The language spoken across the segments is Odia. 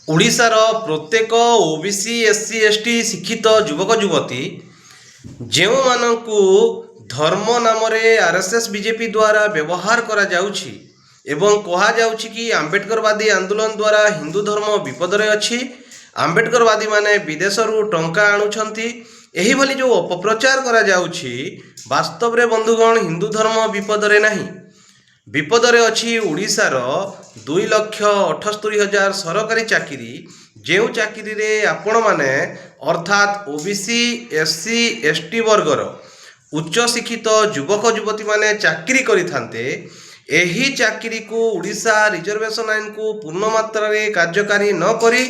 ଓଡ଼ିଶାର ପ୍ରତ୍ୟେକ ଓବିସି ଏସସି ଏସଟି ଶିକ୍ଷିତ ଯୁବକ ଯୁବତୀ ଯେଉଁମାନଙ୍କୁ ଧର୍ମ ନାମରେ ଆରଏସଏସ ବିଜେପି ଦ୍ୱାରା ବ୍ୟବହାର କରାଯାଉଛି ଏବଂ କୁହାଯାଉଛି କି ଆମ୍ବେଦକରବାଦୀ ଆନ୍ଦୋଳନ ଦ୍ୱାରା ହିନ୍ଦୁ ଧର୍ମ ବିପଦରେ ଅଛି, ଆମ୍ବେଦକରବାଦୀ ମାନେ ବିଦେଶରୁ ଟଙ୍କା ଆଣୁଛନ୍ତି, ଏହିଭଳି ଯେଉଁ ଅପପ୍ରଚାର କରାଯାଉଛି, ବାସ୍ତବରେ ବନ୍ଧୁଗଣ ହିନ୍ଦୁ ଧର୍ମ ବିପଦରେ ନାହିଁ। ବିପଦରେ ଅଛି ଓଡ଼ିଶାର 2,78,000 ସରକାରୀ ଚାକିରି, ଯେଉଁ ଚାକିରିରେ ଆପଣମାନେ ଅର୍ଥାତ୍ ଓବିସି ଏସସି ଏସଟି ବର୍ଗର ଉଚ୍ଚଶିକ୍ଷିତ ଯୁବକ ଯୁବତୀମାନେ ଚାକିରି କରିଥାନ୍ତେ। ଏହି ଚାକିରିକୁ ଓଡ଼ିଶା ରିଜର୍ଭେସନ୍ ଆଇନକୁ ପୂର୍ଣ୍ଣ ମାତ୍ରାରେ କାର୍ଯ୍ୟକାରୀ ନ କରି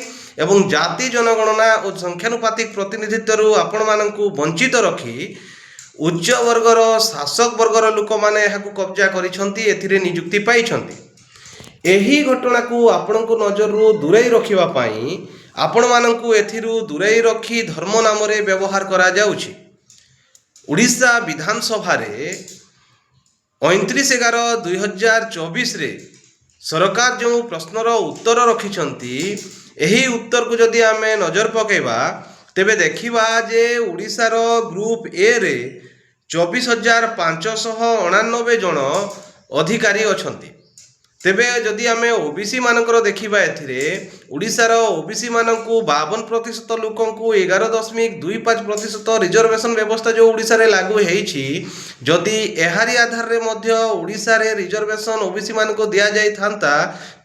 ଏବଂ ଜାତି ଜନଗଣନା ଓ ସଂଖ୍ୟାନୁପାତିକ ପ୍ରତିନିଧିତ୍ୱରୁ ଆପଣମାନଙ୍କୁ ବଞ୍ଚିତ ରଖି ଉଚ୍ଚ ବର୍ଗର ଶାସକ ବର୍ଗର ଲୋକମାନେ ଏହାକୁ କବ୍ଜା କରିଛନ୍ତି, ଏଥିରେ ନିଯୁକ୍ତି ପାଇଛନ୍ତି। ଏହି ଘଟଣାକୁ ଆପଣଙ୍କ ନଜରରୁ ଦୂରେଇ ରଖିବା ପାଇଁ ଆପଣମାନଙ୍କୁ ଏଥିରୁ ଦୂରେଇ ରଖି ଧର୍ମ ନାମରେ ବ୍ୟବହାର କରାଯାଉଛି। ଓଡ଼ିଶା ବିଧାନସଭାରେ 29/11/2024ରେ ସରକାର ଯେଉଁ ପ୍ରଶ୍ନର ଉତ୍ତର ରଖିଛନ୍ତି, ଏହି ଉତ୍ତରକୁ ଯଦି ଆମେ ନଜର ପକାଇବା ତେବେ ଦେଖିବା ଯେ ଓଡ଼ିଶାର ଗ୍ରୁପ ଏରେ 24,599 ଜଣ ଅଧିକାରୀ ଅଛନ୍ତି। ତେବେ ଯଦି ଆମେ ଓବିସି ମାନଙ୍କର ଦେଖିବା, ଏଥିରେ ଓଡ଼ିଶାର ଓବିସି ମାନଙ୍କୁ 52% ଲୋକଙ୍କୁ 11.25% ରିଜର୍ଭେସନ୍ ବ୍ୟବସ୍ଥା ଯେଉଁ ଓଡ଼ିଶାରେ ଲାଗୁ ହେଇଛି, ଯଦି ଏହାରି ଆଧାରରେ ମଧ୍ୟ ଓଡ଼ିଶାରେ ରିଜର୍ଭେସନ୍ ଓବିସି ମାନଙ୍କୁ ଦିଆଯାଇଥାନ୍ତା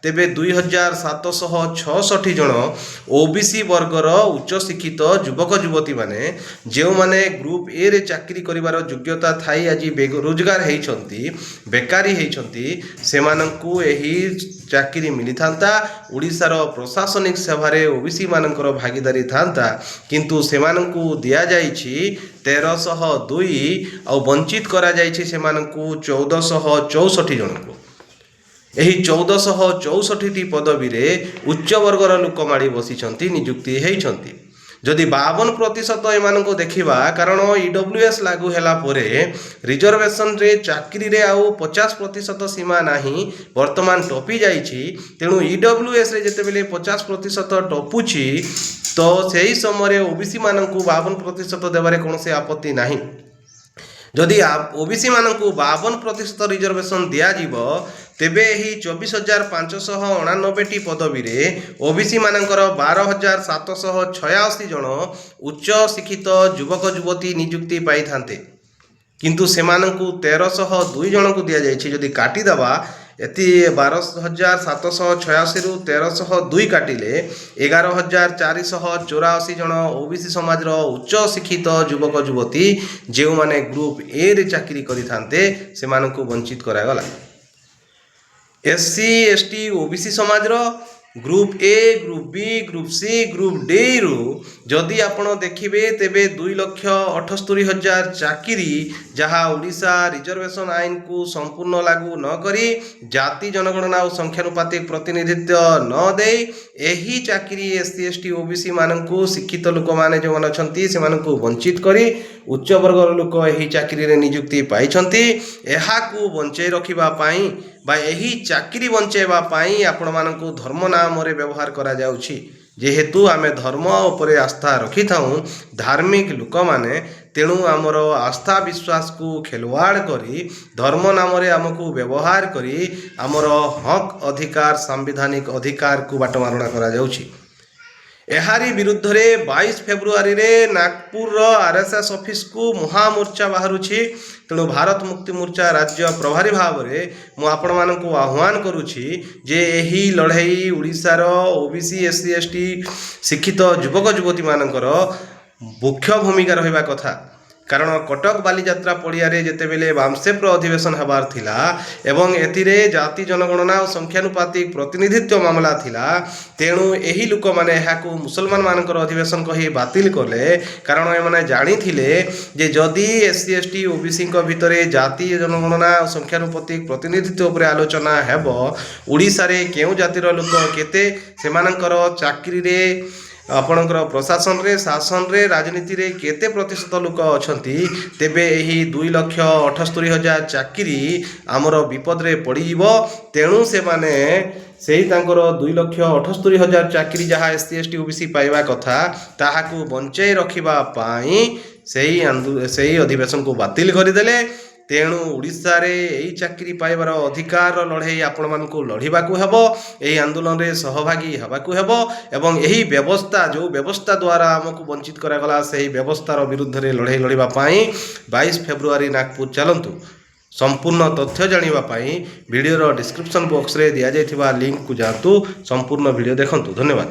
ତେବେ 2,766 ଜଣ ଓବିସି ବର୍ଗର ଉଚ୍ଚଶିକ୍ଷିତ ଯୁବକ ଯୁବତୀମାନେ ଯେଉଁମାନେ ଗ୍ରୁପ ଏରେ ଚାକିରି କରିବାର ଯୋଗ୍ୟତା ଥାଇ ଆଜି ବେରୋଜଗାର ହେଇଛନ୍ତି, ବେକାରୀ ହେଇଛନ୍ତି, ସେମାନଙ୍କୁ ଏହି ଚାକିରି ମିଳିଥାନ୍ତା। ଓଡ଼ିଶାର ପ୍ରଶାସନିକ ସେବାରେ ଓବିସି ମାନଙ୍କର ଭାଗିଦାରୀ ଥାନ୍ତା, କିନ୍ତୁ ସେମାନଙ୍କୁ ଦିଆଯାଇଛି 1,302 ଆଉ ବଞ୍ଚିତ କରାଯାଇଛି ସେମାନଙ୍କୁ 1,464 ଜଣଙ୍କୁ। ଏହି 1,464ଟି ପଦବୀରେ ଉଚ୍ଚ ବର୍ଗର ଲୋକ ମାଡ଼ି ବସିଛନ୍ତି, ନିଯୁକ୍ତି ହେଇଛନ୍ତି। ଯଦି 52% ଏମାନଙ୍କୁ ଦେଖିବା, କାରଣ ଇଡବ୍ଲ୍ୟୁଏସ୍ ଲାଗୁ ହେଲା ପରେ ରିଜର୍ଭେସନରେ ଚାକିରିରେ ଆଉ 50% ସୀମା ନାହିଁ, ବର୍ତ୍ତମାନ ଟପି ଯାଇଛି। ତେଣୁ ଇଡବ୍ଲ୍ୟୁଏସ୍ରେ ଯେତେବେଳେ 50% ଟପୁଛି ତ ସେହି ସମୟରେ ଓବିସି ମାନଙ୍କୁ 52% ଦେବାରେ କୌଣସି ଆପତ୍ତି ନାହିଁ। ଯଦି ଓବିସି ମାନଙ୍କୁ 52% ରିଜର୍ଭେସନ୍ ଦିଆଯିବ ତେବେ ଏହି 24,599ଟି ପଦବୀରେ ଓବିସି ମାନଙ୍କର 12,786 ଜଣ ଉଚ୍ଚ ଶିକ୍ଷିତ ଯୁବକ ଯୁବତୀ ନିଯୁକ୍ତି ପାଇଥାନ୍ତେ, କିନ୍ତୁ ସେମାନଙ୍କୁ 1,302 ଜଣଙ୍କୁ ଦିଆଯାଇଛି। ଯଦି କାଟିଦେବା ଏତି 12,786ରୁ 1,302 କାଟିଲେ 11,484 ଜଣ ଓବିସି ସମାଜର ଉଚ୍ଚ ଶିକ୍ଷିତ ଯୁବକ ଯୁବତୀ ଯେଉଁମାନେ ଗ୍ରୁପ ଏରେ ଚାକିରି କରିଥାନ୍ତେ ସେମାନଙ୍କୁ ବଞ୍ଚିତ କରାଗଲା। ଏସସି ଏସଟି ଓବିସି ସମାଜର group A, group B, group C, group ଡିରୁ ଯଦି ଆପଣ ଦେଖିବେ ତେବେ 2,78,000 ଚାକିରି, ଯାହା ଓଡ଼ିଶା ରିଜର୍ଭେସନ୍ ଆଇନକୁ ସମ୍ପୂର୍ଣ୍ଣ ଲାଗୁ ନ କରି ଜାତି ଜନଗଣନା ଓ ସଂଖ୍ୟାନୁପାତିକ ପ୍ରତିନିଧିତ୍ୱ ନ ଦେଇ ଏହି ଚାକିରି ଏସସି ଏସଟି ଓବିସି ମାନଙ୍କୁ ଶିକ୍ଷିତ ଲୋକମାନେ ଯେଉଁମାନେ ଅଛନ୍ତି ସେମାନଙ୍କୁ ବଞ୍ଚିତ କରି ଉଚ୍ଚ ବର୍ଗର ଲୋକ ଏହି ଚାକିରିରେ ନିଯୁକ୍ତି ପାଇଛନ୍ତି। ଏହାକୁ ବଞ୍ଚେଇ ରଖିବା ପାଇଁ ବା ଏହି ଚାକିରି ବଞ୍ଚାଇବା ପାଇଁ ଆପଣମାନଙ୍କୁ ଧର୍ମ ନାମରେ ବ୍ୟବହାର କରାଯାଉଛି। ଯେହେତୁ ଆମେ ଧର୍ମ ଉପରେ ଆସ୍ଥା ରଖିଥାଉ ଧାର୍ମିକ ଲୋକମାନେ, ତେଣୁ ଆମର ଆସ୍ଥା ବିଶ୍ୱାସକୁ ଖେଲୱାଡ଼ କରି ଧର୍ମ ନାମରେ ଆମକୁ ବ୍ୟବହାର କରି ଆମର ହକ୍ ଅଧିକାର, ସାମ୍ବିଧାନିକ ଅଧିକାରକୁ ବାଟମାରଣା କରାଯାଉଛି। ଏହାରି ବିରୁଦ୍ଧରେ 22 ଫେବୃଆରୀରେ ନାଗପୁରର ଆରଏସଏସ୍ ଅଫିସକୁ ମହାମୋର୍ଚ୍ଚା ବାହାରୁଛି। ତେଣୁ ଭାରତ ମୁକ୍ତି ମୋର୍ଚ୍ଚା ରାଜ୍ୟ ପ୍ରଭାରୀ ଭାବରେ ମୁଁ ଆପଣମାନଙ୍କୁ ଆହ୍ୱାନ କରୁଛି ଯେ ଏହି ଲଢ଼େଇ ଓଡ଼ିଶାର ଓବିସି ଏସସି ଏସଟି ଶିକ୍ଷିତ ଯୁବକ ଯୁବତୀମାନଙ୍କର ମୁଖ୍ୟ ଭୂମିକା ରହିବା କଥା। କାରଣ କଟକ ବାଲିଯାତ୍ରା ପଡ଼ିଆରେ ଯେତେବେଳେ ବାମସେଫର ଅଧିବେଶନ ହେବାର ଥିଲା ଏବଂ ଏଥିରେ ଜାତି ଜନଗଣନା ଓ ସଂଖ୍ୟାନୁପାତିକ ପ୍ରତିନିଧିତ୍ୱ ମାମଲା ଥିଲା, ତେଣୁ ଏହି ଲୋକମାନେ ଏହାକୁ ମୁସଲମାନ ମାନଙ୍କର ଅଧିବେଶନ କହି ବାତିଲ କଲେ। କାରଣ ଏମାନେ ଜାଣିଥିଲେ ଯେ ଯଦି ଏସସି ଏସଟି ଓବିସିଙ୍କ ଭିତରେ ଜାତି ଜନଗଣନା ଓ ସଂଖ୍ୟାନୁପାତିକ ପ୍ରତିନିଧିତ୍ୱ ଉପରେ ଆଲୋଚନା ହେବ, ଓଡ଼ିଶାରେ କେଉଁ ଜାତିର ଲୋକ କେତେ, ସେମାନଙ୍କର ଚାକିରିରେ ଆପଣଙ୍କର ପ୍ରଶାସନରେ ଶାସନରେ ରାଜନୀତିରେ କେତେ ପ୍ରତିଶତ ଲୋକ ଅଛନ୍ତି ତେବେ ଏହି 2,78,000 ଚାକିରି ଆମର ବିପଦରେ ପଡ଼ିଯିବ। ତେଣୁ ସେମାନେ ସେଇ ତାଙ୍କର 2,78,000 ଚାକିରି ଯାହା SC ST OBC ପାଇବା କଥା ତାହାକୁ ବଞ୍ଚାଇ ରଖିବା ପାଇଁ ସେଇ ଅଧିବେଶନକୁ ବାତିଲ କରିଦେଲେ। ତେଣୁ ଓଡ଼ିଶାରେ ଏଇ ଚାକିରି ପାଇବାର ଅଧିକାର ଲଢ଼େଇ ଆପଣମାନଙ୍କୁ ଲଢ଼ିବାକୁ ହେବ, ଏହି ଆନ୍ଦୋଳନରେ ସହଭାଗୀ ହେବାକୁ ହେବ ଏବଂ ଏହି ବ୍ୟବସ୍ଥା ଯେଉଁ ବ୍ୟବସ୍ଥା ଦ୍ୱାରା ଆମକୁ ବଞ୍ଚିତ କରାଗଲା ସେହି ବ୍ୟବସ୍ଥାର ବିରୁଦ୍ଧରେ ଲଢ଼େଇ ଲଢ଼ିବା ପାଇଁ 22 ଫେବୃଆରୀ ନାଗପୁର ଚାଲନ୍ତୁ। ସମ୍ପୂର୍ଣ୍ଣ ତଥ୍ୟ ଜାଣିବା ପାଇଁ ଭିଡ଼ିଓର ଡିସ୍କ୍ରିପ୍ସନ୍ ବକ୍ସରେ ଦିଆଯାଇଥିବା ଲିଙ୍କକୁ ଯାଆନ୍ତୁ, ସମ୍ପୂର୍ଣ୍ଣ ଭିଡ଼ିଓ ଦେଖନ୍ତୁ। ଧନ୍ୟବାଦ।